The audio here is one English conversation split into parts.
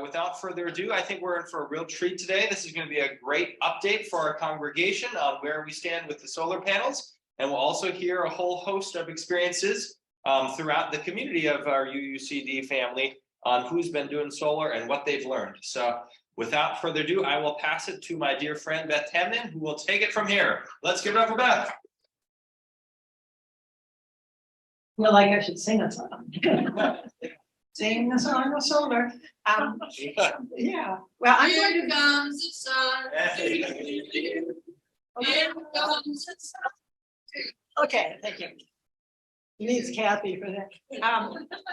without further ado, I think we're in for a real treat today. This is going to be a great update for our congregation on where we stand with the solar panels. And we'll also hear a whole host of experiences throughout the community of our UUCD family on who's been doing solar and what they've learned. So without further ado, I will pass it to my dear friend, Beth Hamden, who will take it from here. Let's give it up for Beth. Feel like I should sing a song. Sing a song of solar. Yeah. Well, I'm going Here to. comes the sun. Here comes the sun. Okay, thank you. Needs Kathy for that.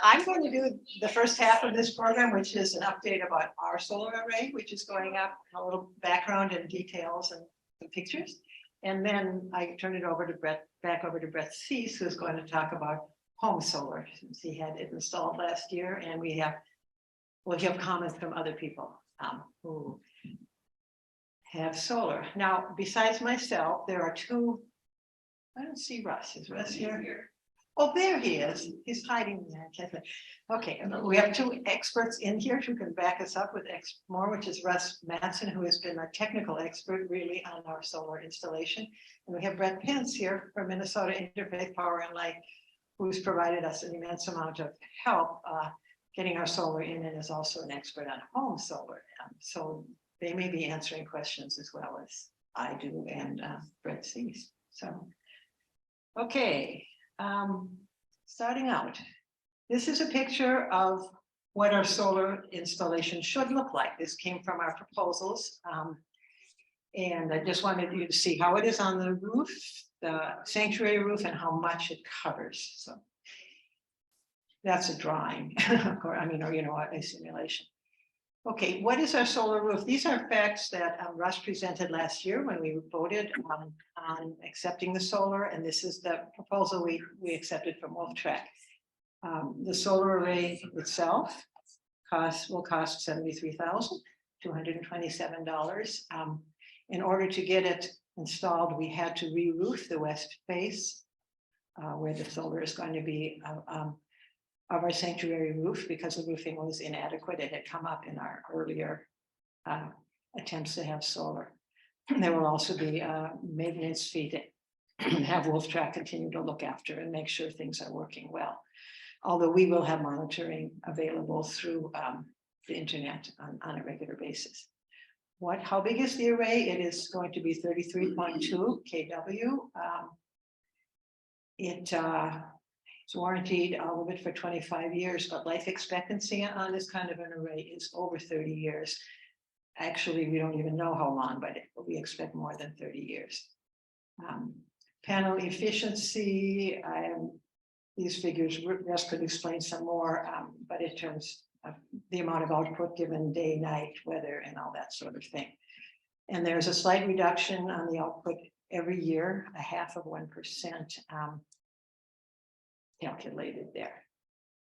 I'm going to do the first half of this program, which is an update about our solar array, which is going up, a little background and details and some pictures. And then I turn it over to Brett, back over to Brett Cease, who's going to talk about home solar, since he had it installed last year, and we'll have comments from other people who have solar. Now, besides myself, there are two. I don't see Russ. Is Russ here? Oh, there he is. He's hiding there. Okay, we have two experts in here who can back us up with more, which is Russ Matson, who has been our technical expert really on our solar installation. And we have Brett Pence here from Minnesota Interfaith Power and Light, who's provided us an immense amount of help getting our solar in, and is also an expert on home solar. So they may be answering questions as well as I do and Brett sees. So, okay. Starting out, this is a picture of what our solar installation should look like. This came from our proposals. And I just wanted you to see how it is on the roof, the sanctuary roof, and how much it covers. So that's a drawing, of course, a simulation. Okay, what is our solar roof? These are facts that Russ presented last year when we voted on accepting the solar, and this is the proposal we accepted from Wolf Track. The solar array itself will cost $73,227. In order to get it installed, we had to re-roof the west face where the solar is going to be of our sanctuary roof, because the roofing was inadequate. It had come up in our earlier attempts to have solar. There will also be maintenance fee to have Wolf Track continue to look after and make sure things are working well. Although we will have monitoring available through the internet on a regular basis. How big is the array? It is going to be 33.2 kW. It's warranted, all of it, for 25 years, but life expectancy on this kind of an array is over 30 years. Actually, we don't even know how long, but we expect more than 30 years. Panel efficiency, these figures, Russ could explain some more, but in terms of the amount of output given day, night, weather, and all that sort of thing. And there's a slight reduction on the output every year, 0.5% calculated there.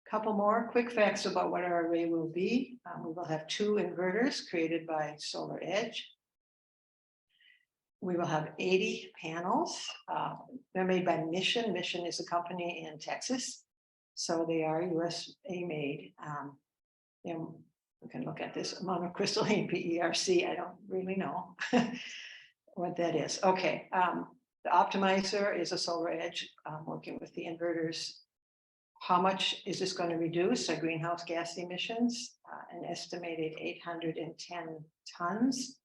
A couple more quick facts about what our array will be. We will have 2 inverters created by Solar Edge. We will have 80 panels. They're made by Mission. Mission is a company in Texas, so they are USA made. We can look at this monocrystalline PERC. I don't really know what that is. Okay. The optimizer is a Solar Edge working with the inverters. How much is this going to reduce our greenhouse gas emissions? An estimated 810 tons,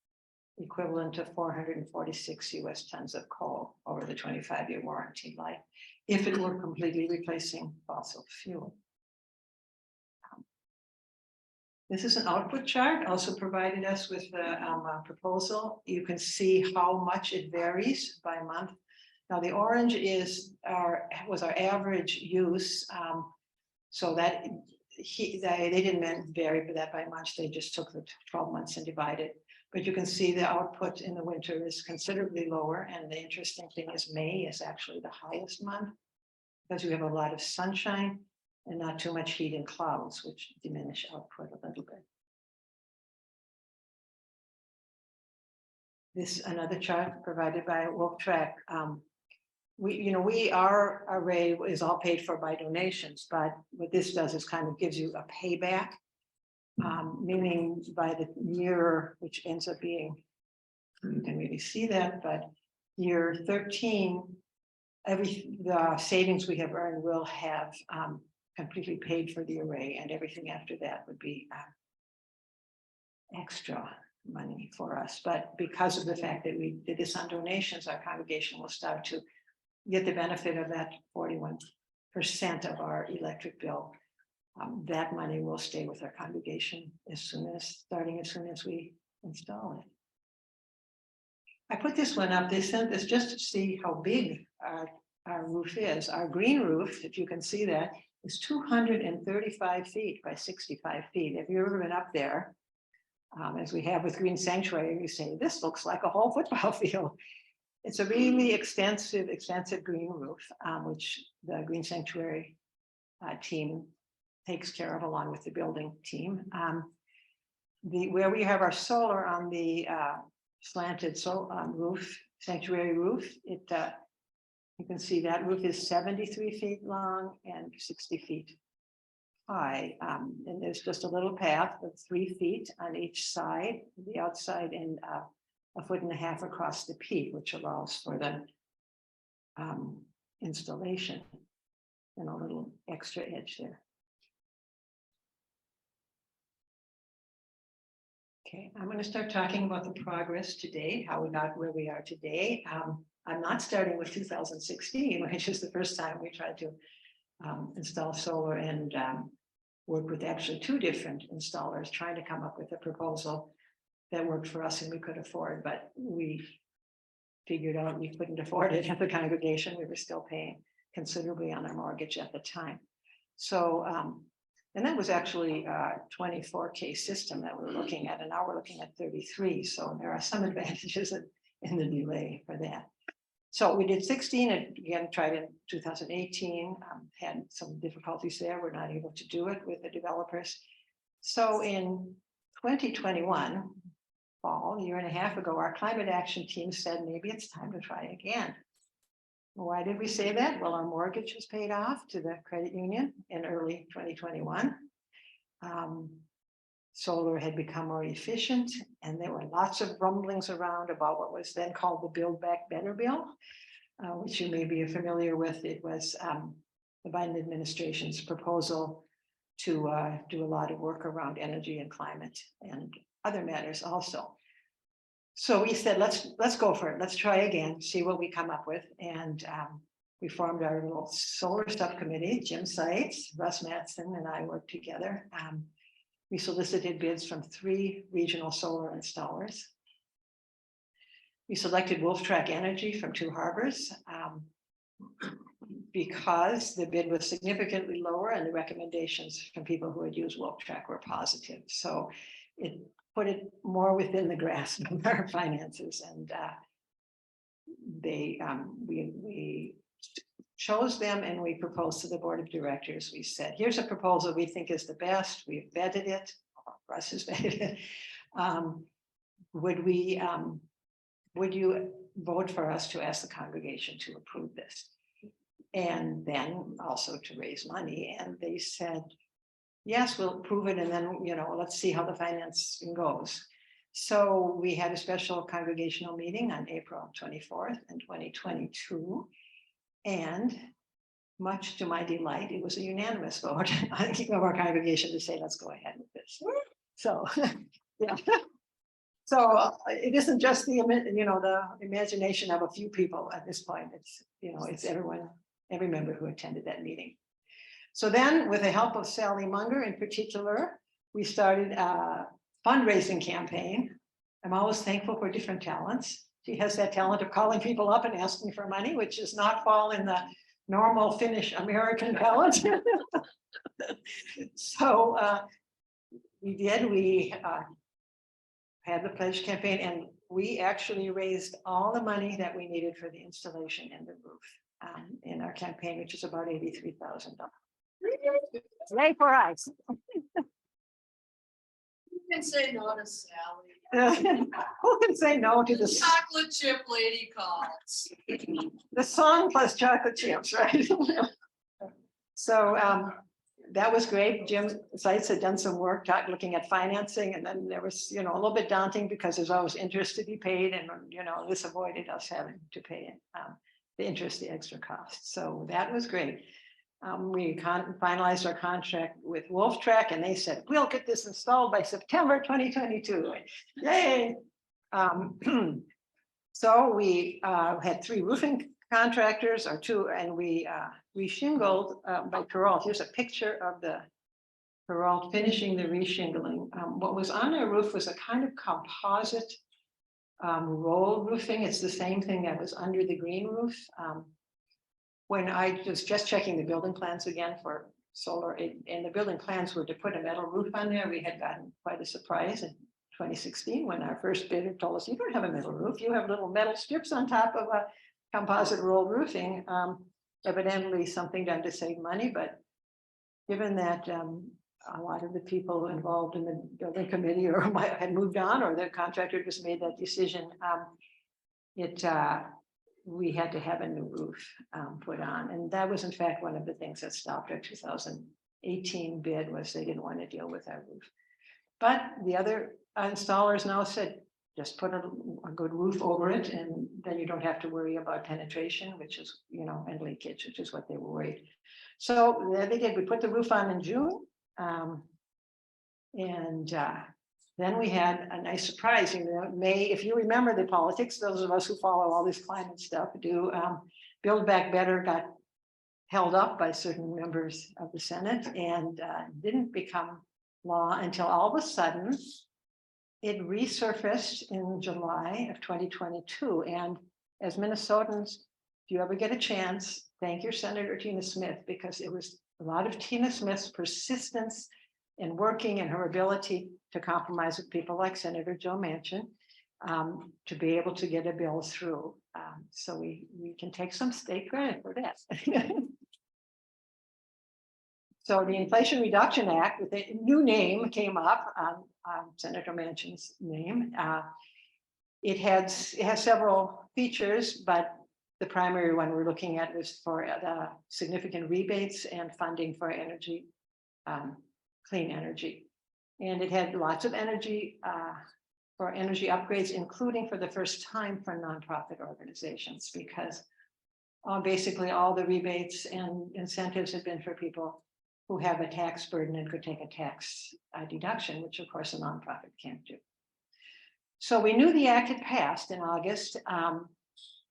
equivalent to 446 US tons of coal over the 25-year warranty life, if it were completely replacing fossil fuel. This is an output chart, also provided us with the proposal. You can see how much it varies by month. Now the orange was our average use, so that they didn't vary that by much. They just took the 12 months and divided. But you can see the output in the winter is considerably lower, and the interesting thing is May is actually the highest month because we have a lot of sunshine and not too much heat and clouds, which diminish output a little bit. This another chart provided by Wolf Track. Our array is all paid for by donations, but what this does is kind of gives you a payback. Meaning by the year, which ends up being, you can really see that, but year 13, the savings we have earned will have completely paid for the array, and everything after that would be extra money for us. But because of the fact that we did this on donations, our congregation will start to get the benefit of that 41% of our electric bill. That money will stay with our congregation starting as soon as we install it. I put this one up. They sent this just to see how big our roof is. Our green roof, if you can see that, is 235 feet by 65 feet. If you've ever been up there, as we have with Green Sanctuary, you say, this looks like a whole football field. It's a really extensive green roof, which the Green Sanctuary team takes care of along with the building team. Where we have our solar on the slanted roof, sanctuary roof, you can see that roof is 73 feet long and 60 feet high. And there's just a little path of 3 feet on each side, the outside, and 1.5 feet across the peak, which allows for the installation and a little extra edge there. Okay, I'm going to start talking about the progress today, how we got where we are today. I'm not starting with 2016, which is the first time we tried to install solar, and work with actually 2 different installers, trying to come up with a proposal that worked for us and we could afford, but we figured out we couldn't afford it at the congregation. We were still paying considerably on our mortgage at the time. So, and that was actually a 24K system that we were looking at, and now we're looking at 33. So there are some advantages in the delay for that. So we did 16 and again tried in 2018, had some difficulties there. We're not able to do it with the developers. So in 2021, fall, a year and a half ago, our climate action team said, maybe it's time to try again. Why did we say that? Well, our mortgage was paid off to the credit union in early 2021. Solar had become more efficient, and there were lots of rumblings around about what was then called the Build Back Better bill, which you may be familiar with. It was the Biden administration's proposal to do a lot of work around energy and climate and other matters also. So we said, let's go for it. Let's try again, see what we come up with. And we formed our little solar subcommittee. Jim Seitz, Russ Mattson, and I worked together. We solicited bids from 3 regional solar installers. We selected Wolf Track Energy from 2 harbors because the bid was significantly lower and the recommendations from people who had used Wolf Track were positive. So it put it more within the grasp of our finances, and we chose them and we proposed to the board of directors. We said, here's a proposal we think is the best. We've vetted it. Russ has vetted it. Would you vote for us to ask the congregation to approve this? And then also to raise money. And they said, yes, we'll approve it. And then, let's see how the financing goes. So we had a special congregational meeting on April 24th in 2022. And much to my delight, it was a unanimous vote of our congregation to say, let's go ahead with this. So, yeah. So it isn't just the imagination of a few people at this point. It's everyone, every member who attended that meeting. So then, with the help of Sally Munger in particular, we started a fundraising campaign. I'm always thankful for different talents. She has that talent of calling people up and asking for money, which does not fall in the normal Finnish American talent. So we had the pledge campaign, and we actually raised all the money that we needed for the installation and the roof in our campaign, which is about $83,000. Yay for us. You can say no to Sally. Who can say no to the Chocolate chip lady calls. The song plus chocolate chips, right? So that was great. Jim Seitz had done some work looking at financing, and then there was, a little bit daunting because there's always interest to be paid, and this avoided us having to pay the interest, the extra costs. So that was great. We finalized our contract with Wolf Track, and they said, we'll get this installed by September 2022. Yay! So we had 3 roofing contractors, or 2, and we reshingled by Peralt. Here's a picture of the Peralt finishing the reshingling. What was on their roof was a kind of composite roll roofing. It's the same thing that was under the green roof. When I was just checking the building plans again for solar, and the building plans were to put a metal roof on there, we had gotten quite a surprise in 2016 when our first bidder told us, you don't have a metal roof, you have little metal strips on top of a composite roll roofing. Evidently something done to save money, but given that a lot of the people involved in the building committee or had moved on, or the contractor just made that decision, we had to have a new roof put on. And that was in fact one of the things that stopped our 2018 bid, was they didn't want to deal with our roof. But the other installers now said, just put a good roof over it, and then you don't have to worry about penetration, which is, and leakage, which is what they were worried. So there they did. We put the roof on in June. Then we had a nice surprise. May, if you remember the politics, those of us who follow all this climate stuff do, Build Back Better got held up by certain members of the Senate and didn't become law until all of a sudden it resurfaced in July of 2022. And as Minnesotans, if you ever get a chance, thank your Senator Tina Smith, because it was a lot of Tina Smith's persistence in working and her ability to compromise with people like Senator Joe Manchin to be able to get a bill through. So we can take some state credit for that. So the Inflation Reduction Act with a new name came up, Senator Manchin's name. It has several features, but the primary one we're looking at is for the significant rebates and funding for energy, clean energy. And it had lots of energy for energy upgrades, including for the first time for nonprofit organizations, because basically all the rebates and incentives have been for people who have a tax burden and could take a tax deduction, which of course a nonprofit can't do. So we knew the act had passed in August.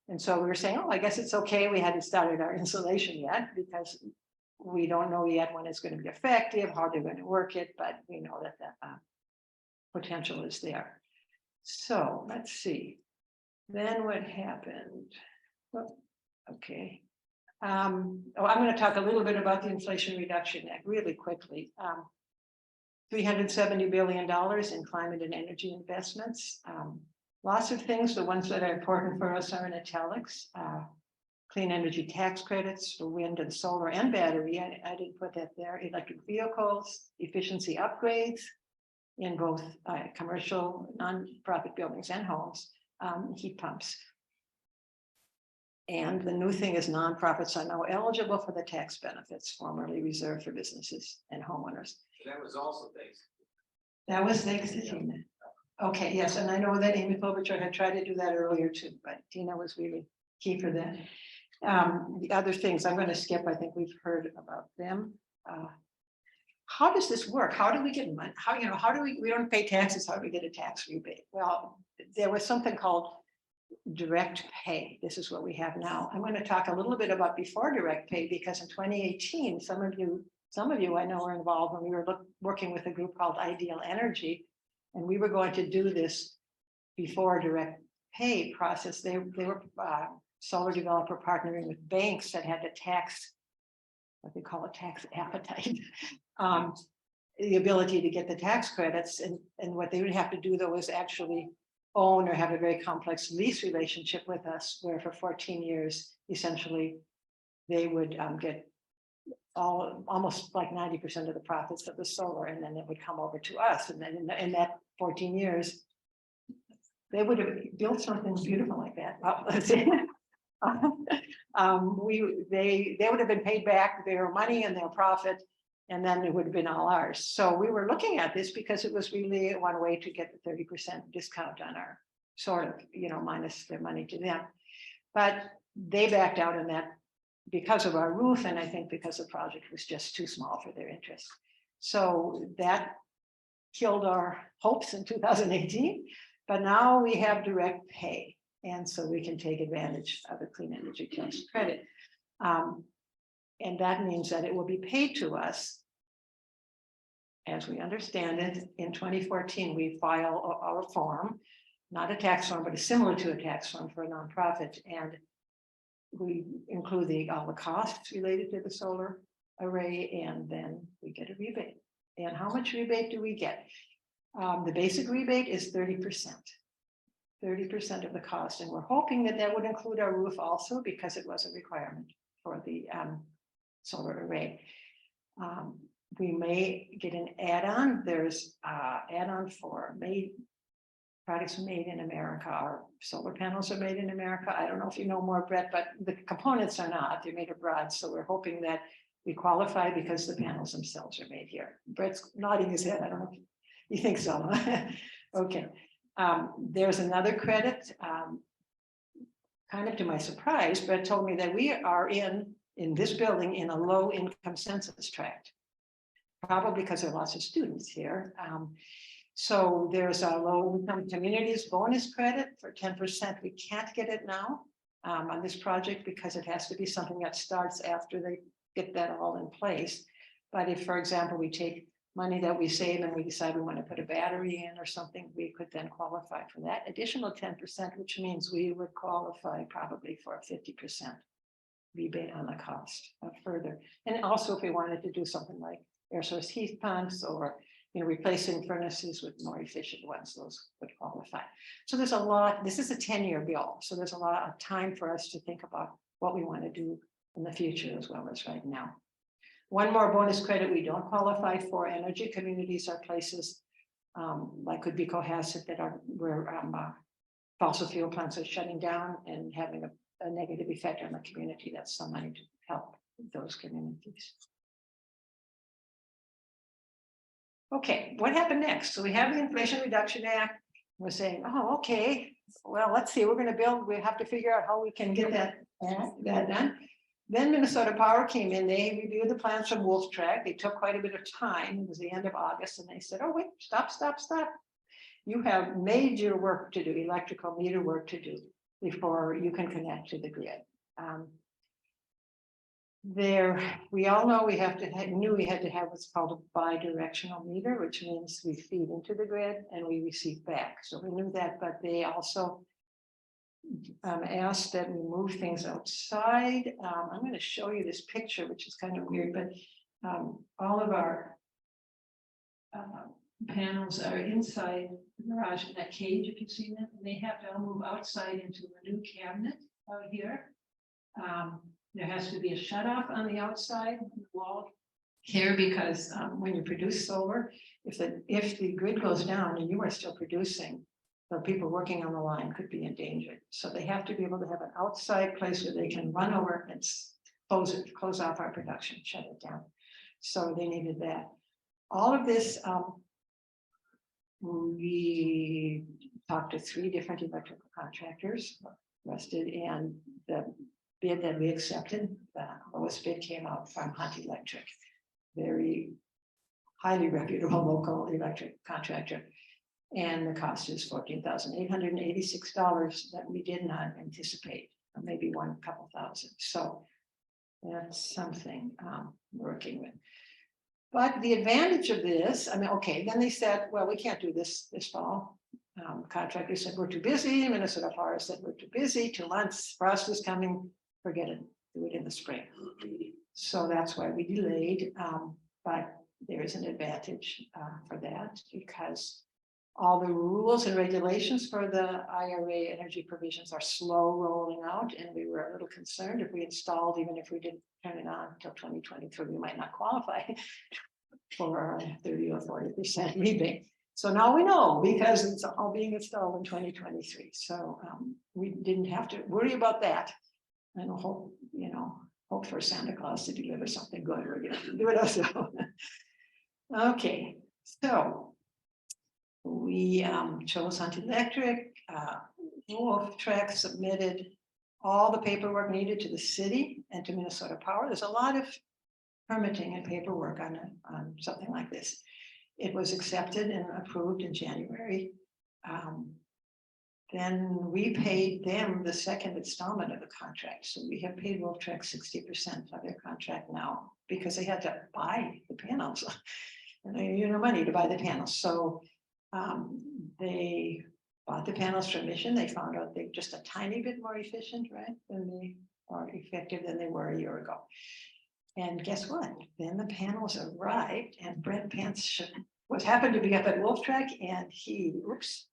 And so we were saying, oh, I guess it's okay. We hadn't started our installation yet because we don't know yet when it's going to be effective, how they're going to work it, but we know that that potential is there. So let's see. Then what happened? Well, okay. I'm going to talk a little bit about the Inflation Reduction Act really quickly. $370 billion in climate and energy investments. Lots of things. The ones that are important for us are in italics. Clean energy tax credits for wind and solar and battery. I didn't put that there. Electric vehicles, efficiency upgrades in both commercial, nonprofit buildings and homes, heat pumps. And the new thing is nonprofits are now eligible for the tax benefits formerly reserved for businesses and homeowners. That was also thanks. That was thanks to Tina. Okay, yes, and I know that Amy Klobuchar had tried to do that earlier too, but Tina was really key for that. The other things I'm going to skip, I think we've heard about them. How does this work? How do we get money? How do we don't pay taxes, how do we get a tax rebate? Well, there was something called direct pay. This is what we have now. I'm going to talk a little bit about before direct pay, because in 2018, some of you I know were involved when we were working with a group called Ideal Energy, and we were going to do this before direct pay process. They were solar developer partnering with banks that had the tax, what they call a tax appetite, the ability to get the tax credits. And what they would have to do though is actually own or have a very complex lease relationship with us, where for 14 years, essentially, they would get almost like 90% of the profits of the solar, and then it would come over to us. And then in that 14 years, they would have built something beautiful like that. They would have been paid back their money and their profit, And then it would have been all ours. So we were looking at this because it was really one way to get the 30% discount on our sort of, minus their money to them. But they backed out on that because of our roof, and I think because the project was just too small for their interest. So that killed our hopes in 2018, but now we have direct pay. And so we can take advantage of the clean energy tax credit. And that means that it will be paid to us. As we understand it, in 2014, we file our form, not a tax form, but similar to a tax form for a nonprofit. And we include all the costs related to the solar array, and then we get a rebate. And how much rebate do we get? The basic rebate is 30%. 30% of the cost. And we're hoping that that would include our roof also, because it was a requirement for the solar array. We may get an add-on. There's add-on for products made in America. Our solar panels are made in America. I don't know if you know more, Brett, but the components are not. They're made abroad. So we're hoping that we qualify because the panels themselves are made here. Brett's nodding his head. I don't know if you think so. Okay. There's another credit. Kind of to my surprise, Brett told me that we are in this building in a low income census tract. Probably because there are lots of students here. So there's a low income communities bonus credit for 10%. We can't get it now on this project because it has to be something that starts after they get that all in place. But if, for example, we take money that we save and we decide we want to put a battery in or something, we could then qualify for that additional 10%, which means we would qualify probably for a 50% rebate on the cost further. And also if we wanted to do something like air source heat pumps or replacing furnaces with more efficient ones, those would qualify. So there's a lot, this is a 10-year bill. So there's a lot of time for us to think about what we want to do in the future as well as right now. One more bonus credit we don't qualify for. Energy communities are places like could be Cohasset that are where fossil fuel plants are shutting down and having a negative effect on the community. That's some money to help those communities. Okay, what happened next? So we have the Inflation Reduction Act. We're saying, oh, okay, well, let's see, we're going to build, we have to figure out how we can get that done. Then Minnesota Power came in, they reviewed the plans from Wolf Track. They took quite a bit of time. It was the end of August, and they said, oh, wait, stop. You have major work to do, electrical meter work to do before you can connect to the grid. We all know we had to have what's called a bi-directional meter, which means we feed into the grid and we receive back. So we knew that, but they also asked that we move things outside. I'm going to show you this picture, which is kind of weird, but all of our panels are inside the garage in that cage, if you've seen them, and they have to all move outside into a new cabinet out here. There has to be a shutoff on the outside of the wall here because when you produce solar, if the grid goes down and you are still producing, the people working on the line could be endangered. So they have to be able to have an outside place where they can run over and close off our production, shut it down. So they needed that. All of this, we talked to 3 different electrical contractors, listed, and the bid that we accepted, the lowest bid came out from Hunt Electric, very highly reputable local electric contractor. And the cost is $14,886 that we did not anticipate, or maybe couple thousand. So that's something working with. But the advantage of this, okay, then they said, well, we can't do this fall. Contractor said, we're too busy. Minnesota Power said, we're too busy. 2 months, frost is coming. Forget it, do it in the spring. So that's why we delayed, but there is an advantage for that because all the rules and regulations for the IRA energy provisions are slow rolling out, and we were a little concerned if we installed, even if we didn't turn it on until 2023, we might not qualify for a 30 or 40% rebate. So now we know because it's all being installed in 2023. So we didn't have to worry about that. And hope for Santa Claus to deliver something good. We're gonna do it ourselves. Okay, so we chose Hunt Electric. Wolf Track submitted all the paperwork needed to the city and to Minnesota Power. There's a lot of permitting and paperwork on something like this. It was accepted and approved in January. Then we paid them the second installment of the contract. So we have paid Wolf Track 60% of their contract now because they had to buy the panels. And they need no money to buy the panels. So they bought the panels from Mission. They found out they're just a tiny bit more efficient, right? Or effective than they were a year ago. And guess what? Then the panels arrived and Brent Pence was happened to be up at Wolf Track and he, oops,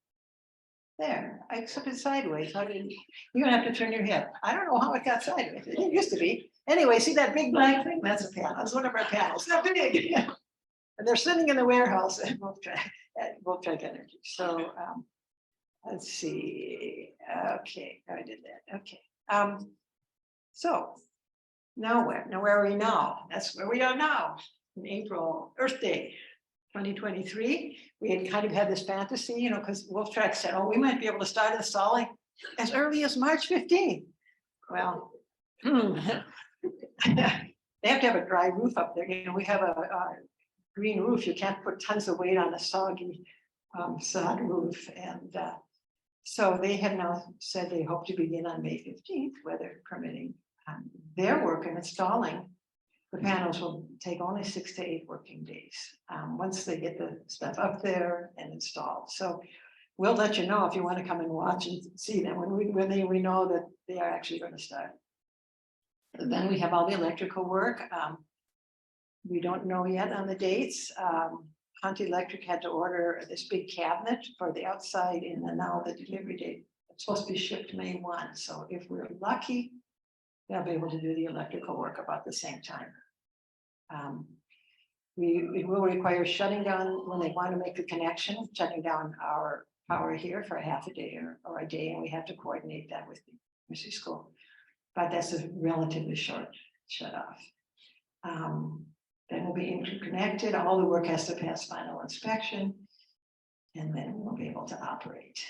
there, I took it sideways. How did you're gonna have to turn your head. I don't know how it got sideways. It used to be. Anyway, see that big black thing? That's a panel. That's one of our panels. They're big. And they're sitting in the warehouse at Wolf Track Energy. So let's see. Okay, I did that. Okay. So now where? Now where are we now? That's where we are now. In April, Earth Day, 2023. We had kind of had this fantasy, you know, because Wolf Track said, oh, we might be able to start installing as early as March 15th. Well, they have to have a dry roof up there. You know, we have a green roof. You can't put tons of weight on a soggy sod roof. And so they have now said they hope to begin on May 15th, weather permitting. Their work in installing the panels will take only 6 to 8 working days once they get the stuff up there and installed. So we'll let you know if you want to come and watch and see them when we know that they are actually going to start. And then we have all the electrical work. We don't know yet on the dates. Hunt Electric had to order this big cabinet for the outside, and then now the delivery date, it's supposed to be shipped May 1. So if we're lucky, they'll be able to do the electrical work about the same time. We will require shutting down when they want to make the connection, shutting down our power here for a half a day or a day, and we have to coordinate that with the university school. But that's a relatively short shut off. Then we'll be interconnected. All the work has to pass final inspection, and then we'll be able to operate.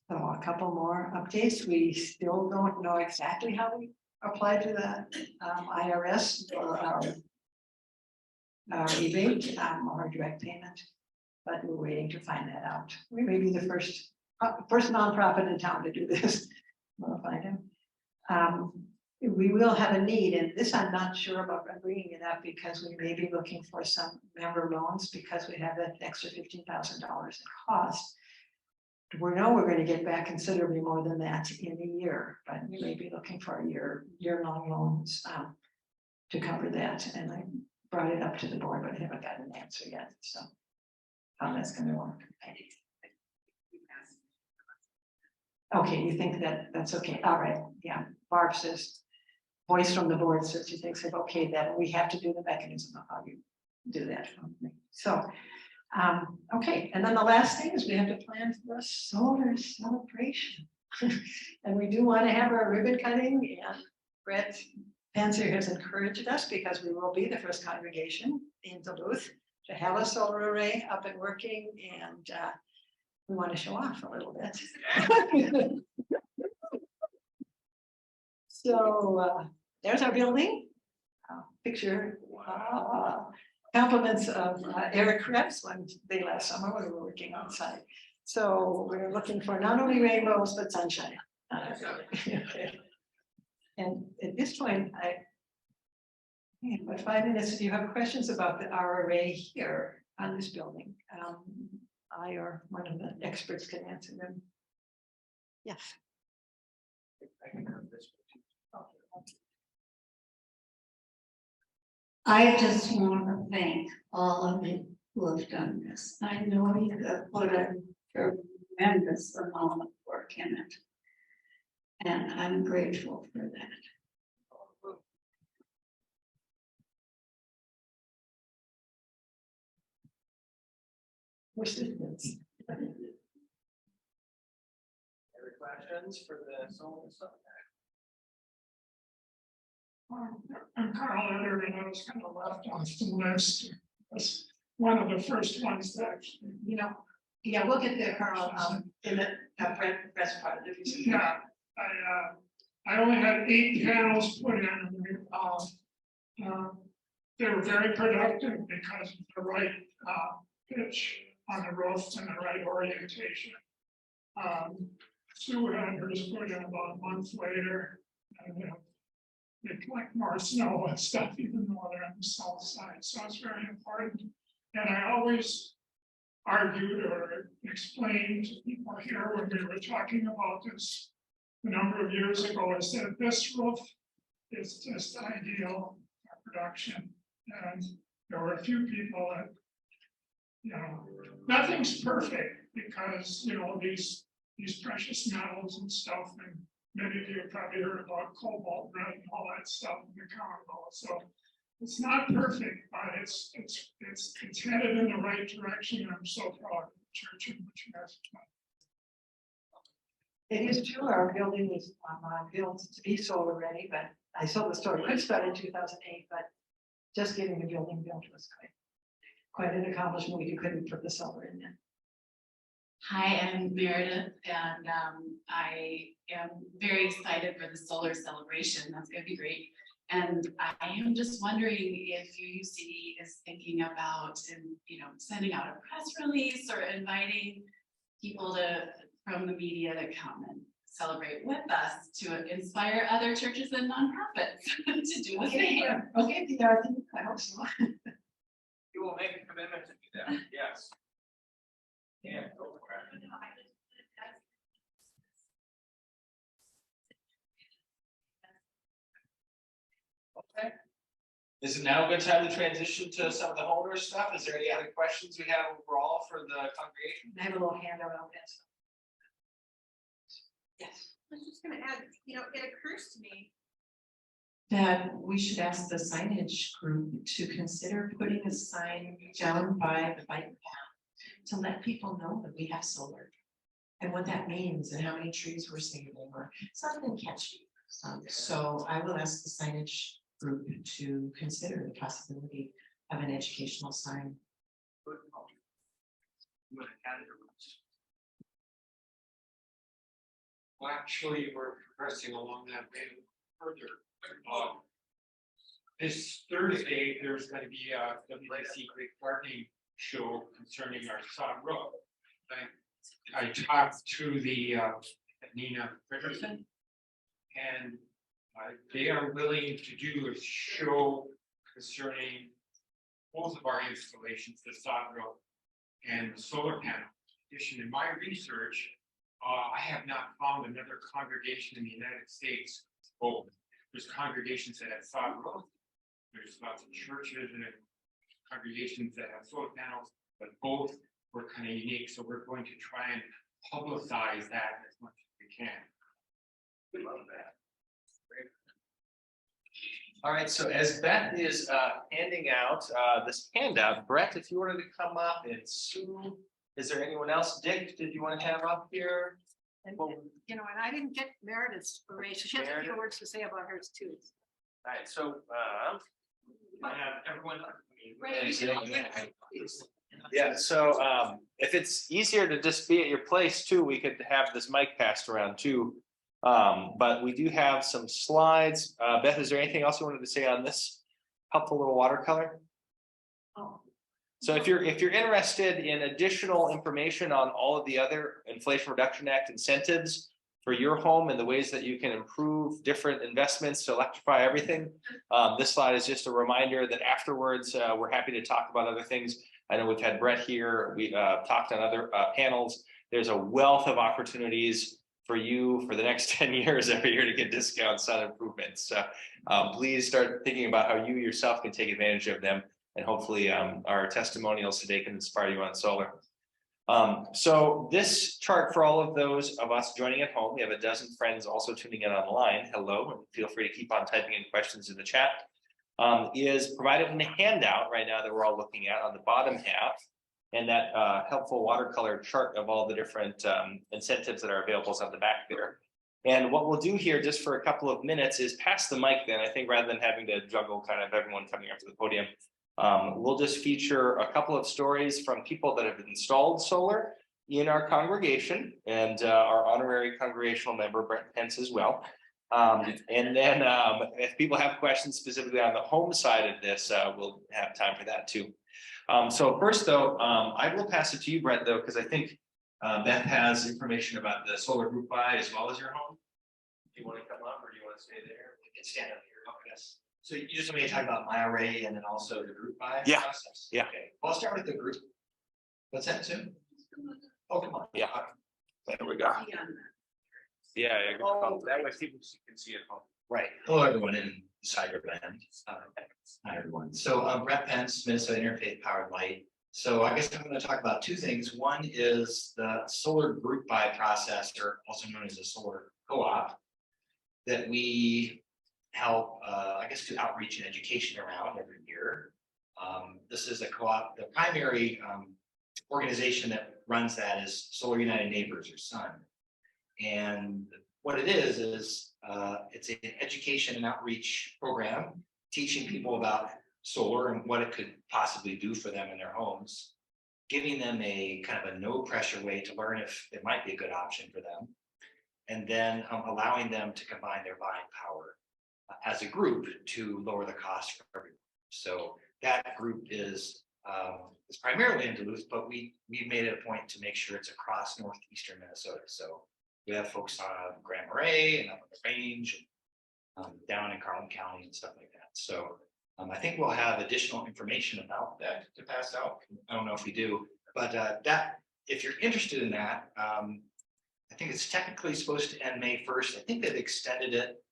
So a couple more updates. We still don't know exactly how we apply to the IRS or our rebate or direct payment, but we're waiting to find that out. We may be the first nonprofit in town to do this. We'll find him. We will have a need, and this I'm not sure about bringing it up because we may be looking for some member loans because we have that extra $15,000 in cost. We know we're going to get back considerably more than that in a year, but we may be looking for a year-long loans to cover that. And I brought it up to the board, but I haven't got an answer yet. So how that's going to work. Okay, you think that that's okay? All right. Yeah, Barb says, voice from the board says she thinks that okay, that we have to do the mechanism of how you do that. So. Okay, and then the last thing is we have to plan for a solar celebration. And we do want to have our ribbon cutting, and Brett Panzer has encouraged us because we will be the first congregation in Duluth to have a solar array up and working, and we want to show off a little bit. So there's our building. Picture. Compliments of Eric Krebs when they last summer we were working on site. So we're looking for not only rainbows but sunshine. Okay. And at this point, I have about 5 minutes. If you have questions about our array here on this building, I or one of the experts can answer them. Yes. I just want to thank all of you who have done this. I know you have put a tremendous amount of work in it. And I'm grateful for that. Persistence. Any questions for the solar stuff? I'm Carl Eder, and I was kind of left off the list. Was one of the first ones that, You know, yeah, we'll get there, Carl, in the rest part of the presentation. yeah, I only had 8 panels put in. They were very productive because of the right pitch on the roof and the right orientation. Sue had hers put in about a month later, and they collect more snow and stuff, even though they're on the south side, so it's very important. And I always argued or explained to people here when we were talking about this a number of years ago, I said this roof is just ideal for production. And there were a few people that, nothing's perfect because, these precious metals and stuff, and many of you have probably heard about cobalt, red, and all that stuff in the Congo. So it's not perfect, but it's headed in the right direction. And I'm so proud of the church and what you guys have done. It is true, our building was built to be solar ready, but I saw the story could start in 2008, but just getting the building built was quite an accomplishment. We couldn't put the solar in there. Hi, I'm Meredith, and I am very excited for the solar celebration. That's going to be great. And I am just wondering if UUCD is thinking about, sending out a press release or inviting people from the media to come and celebrate with us to inspire other churches and nonprofits to do the same. Okay, PR, I hope so. You will make a commitment to do that, yes. Yeah. Go for it. Okay. Is it now a good time to transition to some of the homeowner stuff? Is there any other questions we have overall for the congregation? I have a little handout on this. Yes. I was just gonna add, it occurs to me, that we should ask the signage group to consider putting a sign down by the bike path to let people know that we have solar and what that means and how many trees we're saving or something catchy. So I will ask the signage group to consider the possibility of an educational sign. Well, actually, we're progressing along that way further. This Thursday, there's going to be a WDC Great Gardening show concerning our sod roof. I talked to the Nina Frederickson, and they are willing to do a show concerning both of our installations, the sod roof and the solar panel. In addition, in my research, I have not found another congregation in the United States. Oh, there's congregations that have sod roof. There's lots of churches and congregations that have solar panels, but both were kind of unique. So we're going to try and publicize that as much as we can. We love that. Great. All right, so as Beth is handing out this handout, Brett, if you wanted to come up, and Sue, is there anyone else? Dick, did you want to have up here? And, Well, and I didn't get Meredith's array, so she has a few words to say about hers too. all right, so I have everyone. Yeah, so if it's easier to just be at your place too, we could have this mic passed around too. But we do have some slides. Beth, is there anything else you wanted to say on this helpful little watercolor? Oh. So if you're interested in additional information on all of the other Inflation Reduction Act incentives for your home and the ways that you can improve different investments to electrify everything, this slide is just a reminder that afterwards we're happy to talk about other things. I know we've had Brett here. We talked on other panels. There's a wealth of opportunities for you for the next 10 years every year to get discounts on improvements. So please start thinking about how you yourself can take advantage of them. And hopefully our testimonials today can inspire you on solar. So this chart for all of those of us joining at home, we have a dozen friends also tuning in online. Hello, and feel free to keep on typing in questions in the chat. Is provided in a handout right now that we're all looking at on the bottom half. And that helpful watercolor chart of all the different incentives that are available is on the back there. And what we'll do here just for a couple of minutes is pass the mic then, I think rather than having to juggle kind of everyone coming up to the podium. We'll just feature a couple of stories from people that have installed solar in our congregation and our honorary congregational member, Brent Pence as well. And then if people have questions specifically on the home side of this, we'll have time for that too. So first though, I will pass it to you, Brent, though, because I think Beth has information about the solar group buy as well as your home. Do you want to come up or do you want to stay there? We can stand up here. Okay. Yes. So you just want me to talk about my array and then also the group buy Yeah. process? Yeah. Okay, well, I'll start with the group. What's that, Sue? Oh, come on. Yeah. There we go. Yeah, yeah. Oh. That way people can see it home. Right. Hello, everyone in Cyberland. Hi, everyone. So Brett Pence, Minnesota Interfaith Powered Light. So I guess I'm going to talk about two things. One is the solar group buy process, or also known as a solar co-op, that we help, I guess, do outreach and education around every year. This is a co-op. The primary organization that runs that is Solar United Neighbors, or SUN. And what it is it's an education and outreach program teaching people about solar and what it could possibly do for them in their homes, giving them a kind of a no pressure way to learn if it might be a good option for them, and then allowing them to combine their buying power as a group to lower the cost for everyone. So that group is primarily in Duluth, but we've made it a point to make sure it's across northeastern Minnesota. So we have folks on Grand Marais and up on the range, down in Carlin County and stuff like that. So I think we'll have additional information about that to pass out. I don't know if we do, but that if you're interested in that, I think it's technically supposed to end May 1st. I think they've extended it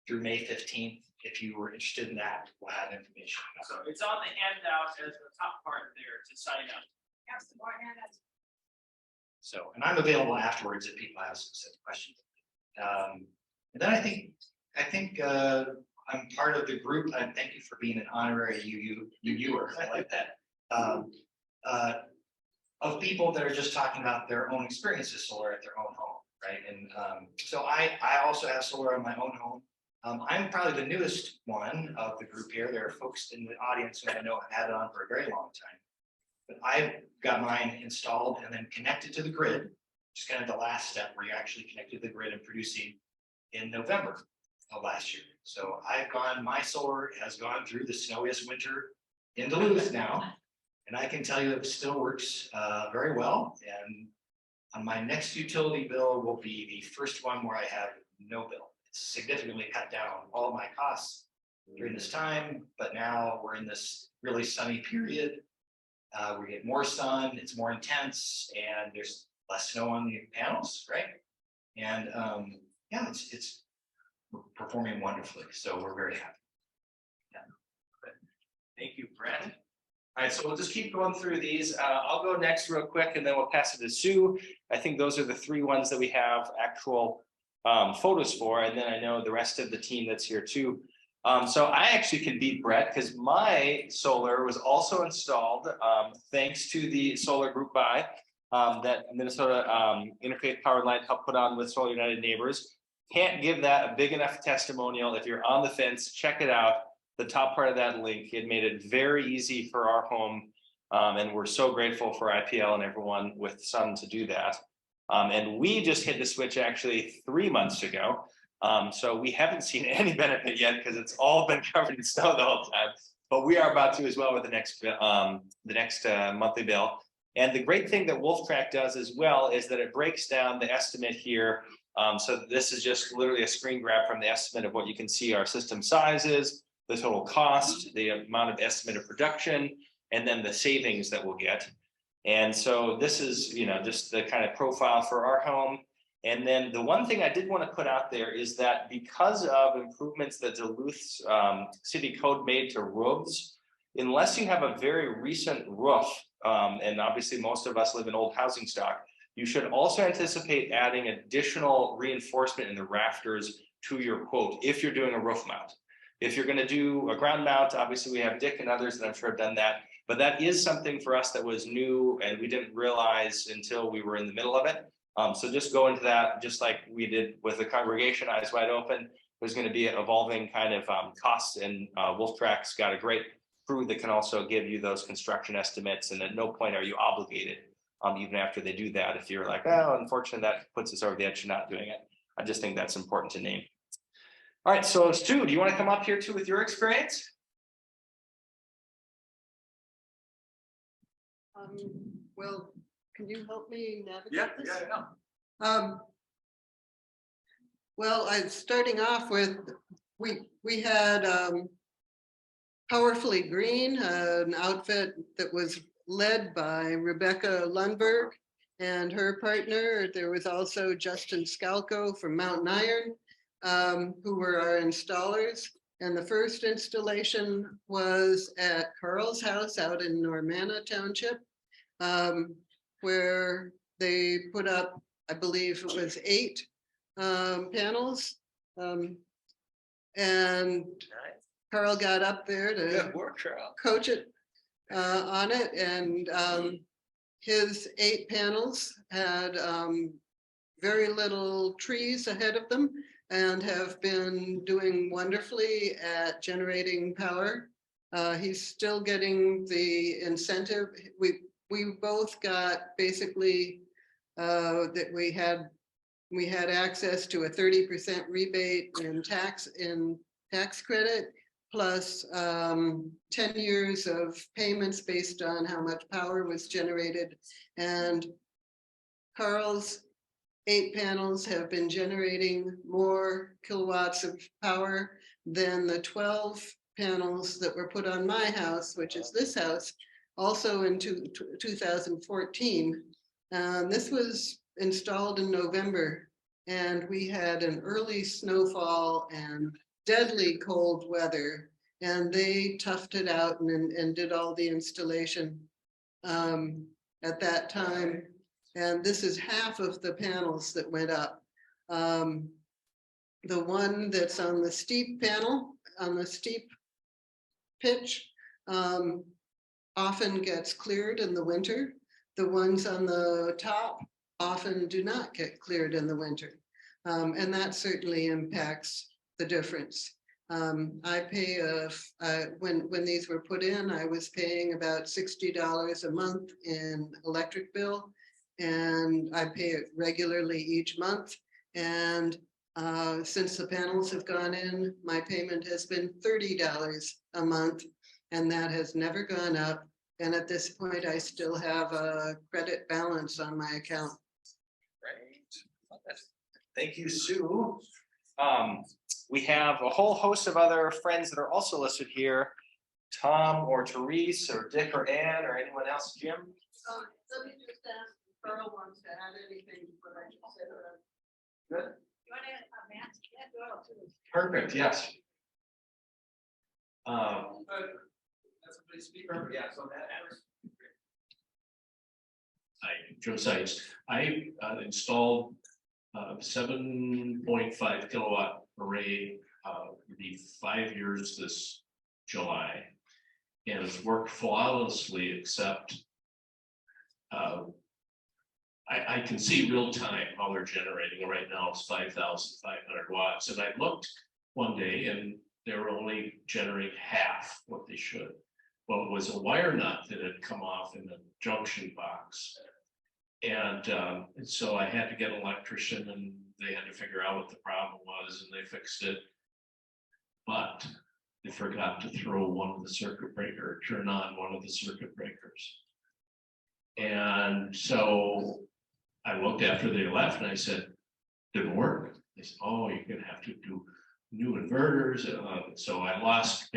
through May 15th. If you were interested in that, we'll have information. So it's on the handout as the top part there to sign up. So, and I'm available afterwards if people have specific questions. And then I think I'm part of the group. And thank you for being an honorary UUer. I like that. Of people that are just talking about their own experiences solar at their own home, right? And so I also have solar on my own home. I'm probably the newest one of the group here. There are folks in the audience who I know have had it on for a very long time. But I've got mine installed and then connected to the grid, which is kind of the last step where you're actually connected to the grid and producing in November of last year. So my solar has gone through the snowiest winter in Duluth now. And I can tell you it still works very well. And on my next utility bill will be the first one where I have no bill. It's significantly cut down all of my costs during this time, but now we're in this really sunny period. We get more sun, it's more intense, and there's less snow on the panels, right? And yeah, it's performing wonderfully. So we're very happy. Yeah. Thank you, Brent. All right, so we'll just keep going through these. I'll go next real quick and then we'll pass it to Sue. I think those are the three ones that we have actual photos for. And then I know the rest of the team that's here too. So I actually can beat Brett because my solar was also installed thanks to the solar group buy that Minnesota Interfaith Powered Light helped put on with Solar United Neighbors. Can't give that a big enough testimonial. If you're on the fence, check it out. The top part of that link, it made it very easy for our home. And we're so grateful for IPL and everyone with SUN to do that. And we just hit the switch actually 3 months ago. So we haven't seen any benefit yet because it's all been covered in snow the whole time. But we are about to as well with the next monthly bill. And the great thing that WolfTrack does as well is that it breaks down the estimate here. So this is just literally a screen grab from the estimate of what you can see our system size is, the total cost, the amount of estimated production, and then the savings that we'll get. And so this is, just the kind of profile for our home. And then the one thing I did want to put out there is that because of improvements that Duluth City Code made to roofs, unless you have a very recent roof, and obviously most of us live in old housing stock, you should also anticipate adding additional reinforcement in the rafters to your quote if you're doing a roof mount. If you're going to do a ground mount, obviously we have Dick and others that I'm sure have done that, but that is something for us that was new and we didn't realize until we were in the middle of it. So just go into that, just like we did with the congregation, eyes wide open. There's going to be an evolving kind of costs, and Wolf Track's got a great crew that can also give you those construction estimates, and at no point are you obligated, even after they do that. If you're like, oh, unfortunately, that puts us over the edge to not doing it. I just think that's important to name. All right, so Stu, do you want to come up here too with your experience? Well, can you help me navigate Yeah, this? yeah, yeah. Well, I'm starting off with, we had Powerfully Green, an outfit that was led by Rebecca Lundberg and her partner. There was also Justin Scalco from Mountain Iron, who were our installers. And the first installation was at Carl's house out in Normanna Township, where they put up, I believe it was 8 panels. And Carl got up there to Good work, Cheryl. coach it on it, and his 8 panels had very little trees ahead of them and have been doing wonderfully at generating power. He's still getting the incentive. We both got basically that we had access to a 30% rebate in tax credit, plus 10 years of payments based on how much power was generated. And Carl's 8 panels have been generating more kilowatts of power than the 12 panels that were put on my house, which is this house, also in 2014. This was installed in November, and we had an early snowfall and deadly cold weather, and they toughed it out and did all the installation at that time. And this is half of the panels that went up. The one that's on the steep panel, on the steep pitch, often gets cleared in the winter. The ones on the top often do not get cleared in the winter. And that certainly impacts the difference. I pay when these were put in, I was paying about $60 a month in electric bill, and I pay it regularly each month. And since the panels have gone in, my payment has been $30 a month, and that has never gone up. And at this point, I still have a credit balance on my account. Great. Thank you, Sue. We have a whole host of other friends that are also listed here. Tom or Therese or Dick or Ann or anyone else, Jim? Let me just ask if Carl wants to add anything before I say Good. You want to add a match? Yeah, go too. Perfect, yes. That's somebody speaker, yeah, so that matters. Hi, Joe Seitz. I installed 7.5 kilowatt array, it'll be 5 years this July, and it's worked flawlessly, except I can see real time how they're generating. Right now it's 5,500 watts, and I looked one day and they were only generating half what they should. Well, it was a wire nut that had come off in the junction box. And so I had to get an electrician, and they had to figure out what the problem was, and they fixed it. But they forgot to throw one of the circuit breaker, turn on one of the circuit breakers. And so I looked after they left and I said, didn't work. They said, oh, you're gonna have to do new inverters. So I lost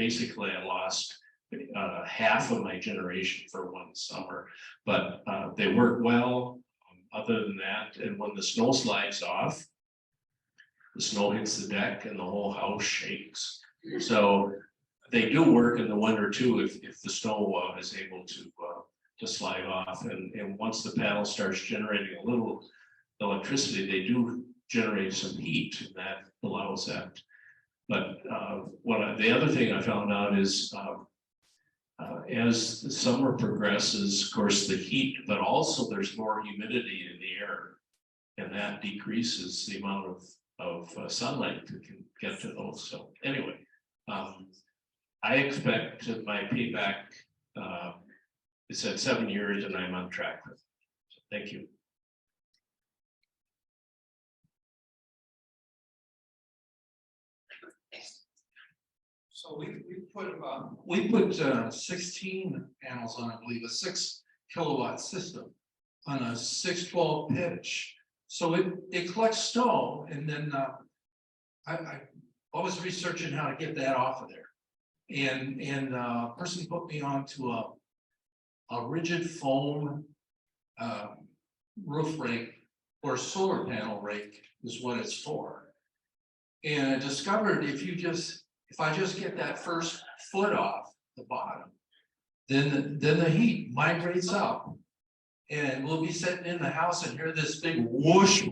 half of my generation for one summer, but they work well. Other than that, and when the snow slides off, the snow hits the deck and the whole house shakes. So they do work in the winter too, if the snow is able to slide off. And once the panel starts generating a little electricity, they do generate some heat, and that allows that. But the other thing I found out is as the summer progresses, of course, the heat, but also there's more humidity in the air. And that decreases the amount of sunlight that can get to those. So anyway, I expect that my payback, is at 7 years and I'm on track with it. So thank you. So we put 16 panels on, I believe, a 6 kilowatt system on a 612 pitch. So it collects snow, and then I was researching how to get that off of there. And a person put me onto a rigid foam roof rake, or solar panel rake is what it's for. And I discovered if I just get that first foot off the bottom, then the heat migrates up, and we'll be sitting in the house and hear this big whoosh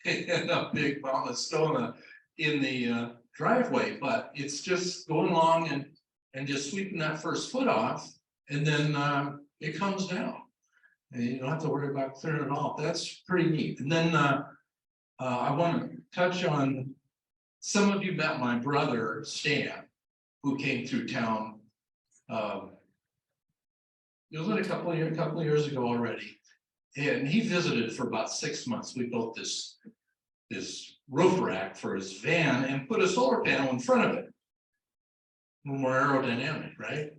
and a big mountain of snow in the driveway. But it's just going along and just sweeping that first foot off, and then it comes down, and you don't have to worry about clearing it off. That's pretty neat. And then I want to touch on, some of you met my brother Stan, who came through town. It was a couple of years ago already, and he visited for about 6 months. We built this roof rack for his van and put a solar panel in front of it. More aerodynamic, right?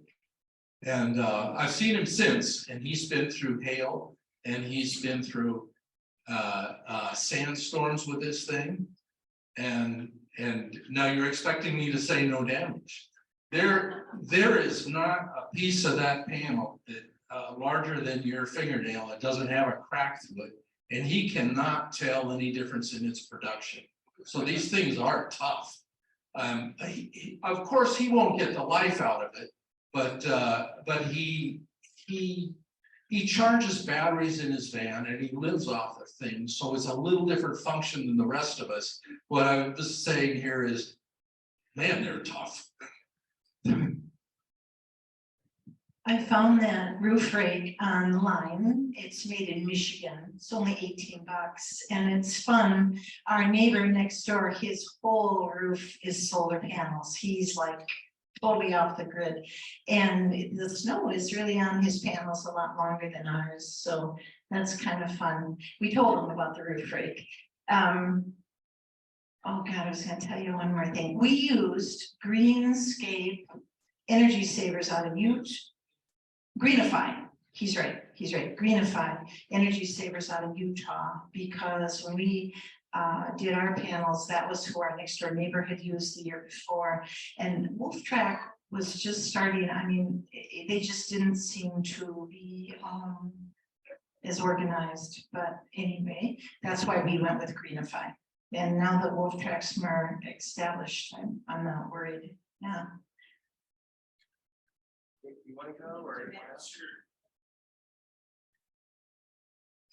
And I've seen him since, and he's been through hail, and he's been through sandstorms with this thing, and now you're expecting me to say no damage. There is not a piece of that panel that larger than your fingernail that doesn't have a crack through it, and he cannot tell any difference in its production. So these things are tough. Of course, he won't get the life out of it, but he charges batteries in his van, and he lives off of things. So it's a little different function than the rest of us. What I'm just saying here is, man, they're tough. I found that roof rake online. It's made in Michigan. It's only $18 and it's fun. Our neighbor next door, his whole roof is solar panels. He's like totally off the grid. And the snow is really on his panels a lot longer than ours. So that's kind of fun. We told him about the roof rake. Oh God, I was gonna tell you one more thing. We used Greenscape energy savers out of Greenify. He's right. Greenify energy savers out of Utah, because when we did our panels, that was who our next door neighbor had used the year before. And Wolf Track was just starting. I mean, they just didn't seem to be as organized. But anyway, that's why we went with Greenify. And now that Wolf Track's more established, I'm not worried. Yeah. You want to go or?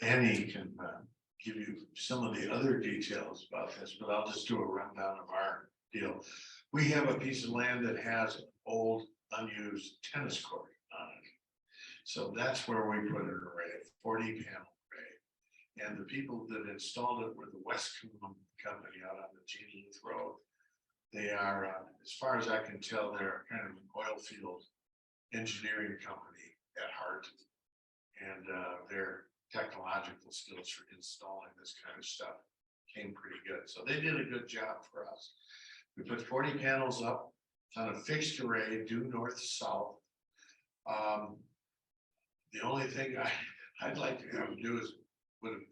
Annie can give you some of the other details about this, but I'll just do a rundown of our deal. We have a piece of land that has an old unused tennis court on it. So that's where we put an array, a 40 panel array. And the people that installed it were the Westcomb company out on the Gene Heath Road. They are, as far as I can tell, they're kind of an oil field engineering company at heart, and their technological skills for installing this kind of stuff came pretty good. So they did a good job for us. We put 40 panels up on a fixed array due north south. The only thing I'd like to have them do is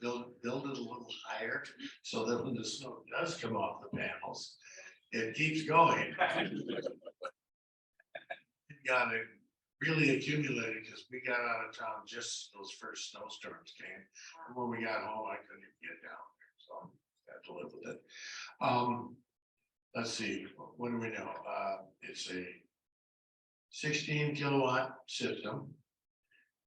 build it a little higher, so that when the snow does come off the panels, it keeps going. Got it really accumulated because we got out of town just those first snowstorms came. And when we got home, I couldn't even get down there, so I had to live with it. Let's see, what do we know? It's a 16 kilowatt system,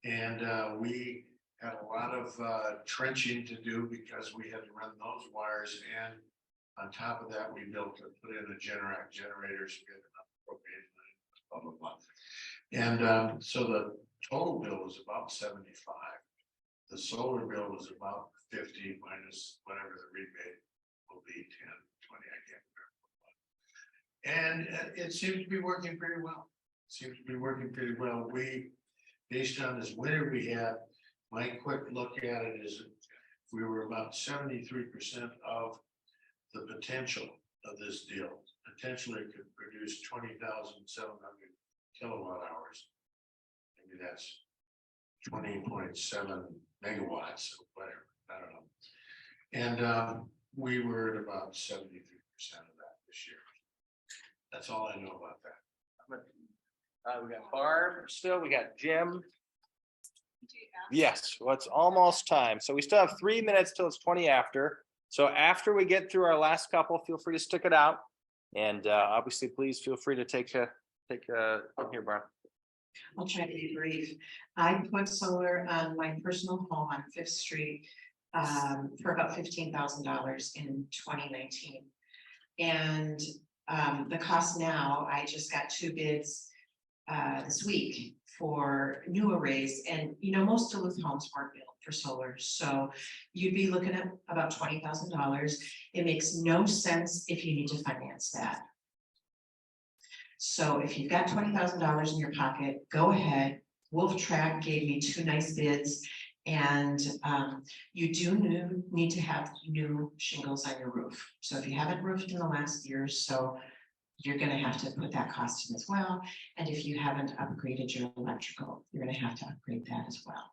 and we had a lot of trenching to do because we had to run those wires, and on top of that, we put in a Generac generator, so we had enough propane line, blah, blah, blah. And so the total bill was about 75. The solar bill was about 50 minus whatever the rebate will be, 10, 20, I can't remember. And it seems to be working pretty well. Seems to be working pretty well. We, based on this winter we had, my quick look at it is we were about 73% of the potential of this deal. Potentially could produce 20,700 kilowatt hours. Maybe that's 20.7 megawatts or whatever, I don't know. And we were at about 73% of that this year. That's all I know about that. We got Barb still, we got Jim. Yes, well, it's almost time. So we still have 3 minutes till it's 20 after. So after we get through our last couple, feel free to stick it out. And obviously, please feel free to take from here, Barb. I'll try to be brief. I put solar on my personal home on Fifth Street for about $15,000 in 2019. And the cost now, I just got 2 bids this week for new arrays, and most Duluth homes aren't built for solar, so you'd be looking at about $20,000. It makes no sense if you need to finance that. So if you've got $20,000 in your pocket, go ahead. Wolf Track gave me 2 nice bids, and you do need to have new shingles on your roof. So if you haven't roofed in the last year or so, you're going to have to put that cost in as well. And if you haven't upgraded your electrical, you're going to have to upgrade that as well.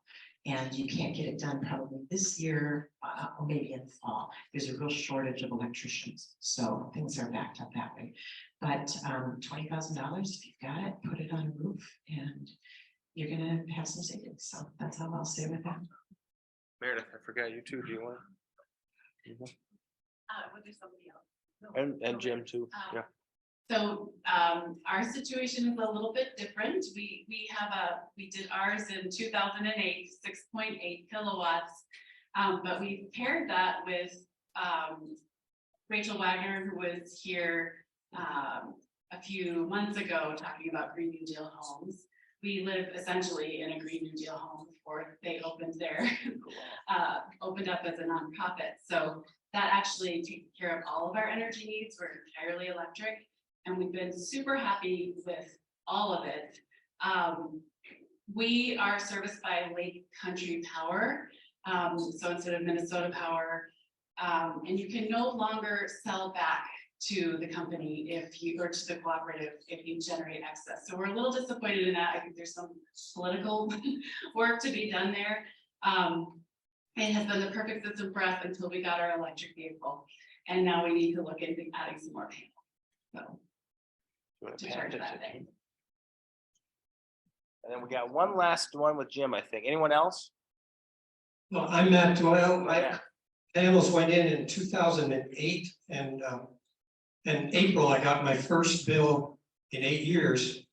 And you can't get it done probably this year or maybe in the fall. There's a real shortage of electricians, so things are backed up that way. But $20,000, if you've got it, put it on a roof, and you're going to have some savings. So that's all I'll say with that. Meredith, I forgot you too. Do you want? Well, there's somebody else. And Jim too. Yeah. So our situation is a little bit different. We did ours in 2008, 6.8 kilowatts. But we paired that with Rachel Wagner, who was here a few months ago talking about Green New Deal homes. We live essentially in a Green New Deal home before they opened opened up as a nonprofit. So that actually takes care of all of our energy needs. We're entirely electric. And we've been super happy with all of it. We are serviced by Lake Country Power, so instead of Minnesota Power, and you can no longer sell back to the company or to the cooperative if you generate excess. So we're a little disappointed in that. I think there's some political work to be done there. It has been the perfect system for us until we got our electric vehicle, and now we need to look into adding some more panels. So. To charge that thing. And then we got one last one with Jim, I think. Anyone else? Well, I'm Matt Doyle. My panels went in 2008, and in April I got my first bill in 8 years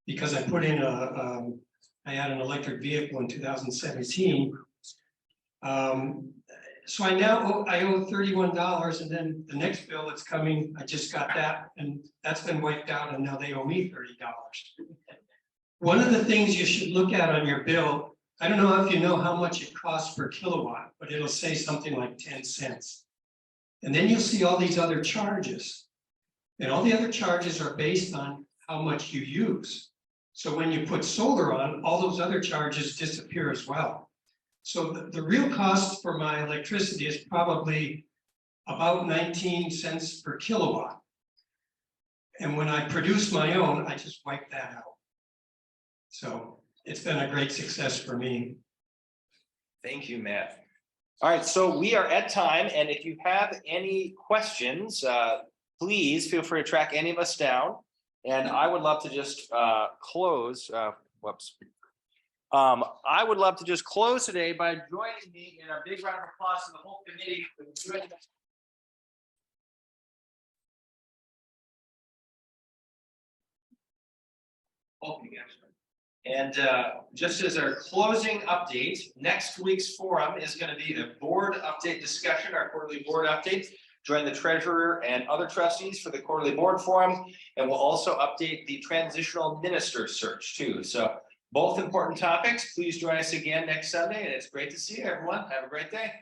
because I put in I had an electric vehicle in 2017. So I owe $31, and then the next bill that's coming, I just got that, and that's been wiped out, and now they owe me $30. One of the things you should look at on your bill, I don't know if you know how much it costs per kilowatt, but it'll say something like 10 cents. And then you'll see all these other charges. And all the other charges are based on how much you use. So when you put solar on, all those other charges disappear as well. So the real cost for my electricity is probably about 19 cents per kilowatt. And when I produce my own, I just wipe that out. So it's been a great success for me. Thank you, Matt. All right, so we are at time, and if you have any questions, please feel free to track any of us down. And I would love to just close. I would love to just close today by joining me in a big round of applause to the whole committee. And just as our closing update, next week's forum is going to be a board update discussion, our quarterly board update. Join the treasurer and other trustees for the quarterly board forum, and we'll also update the transitional minister search too. So Both important topics. Please join us again next Sunday, and it's great to see you, everyone. Have a great day.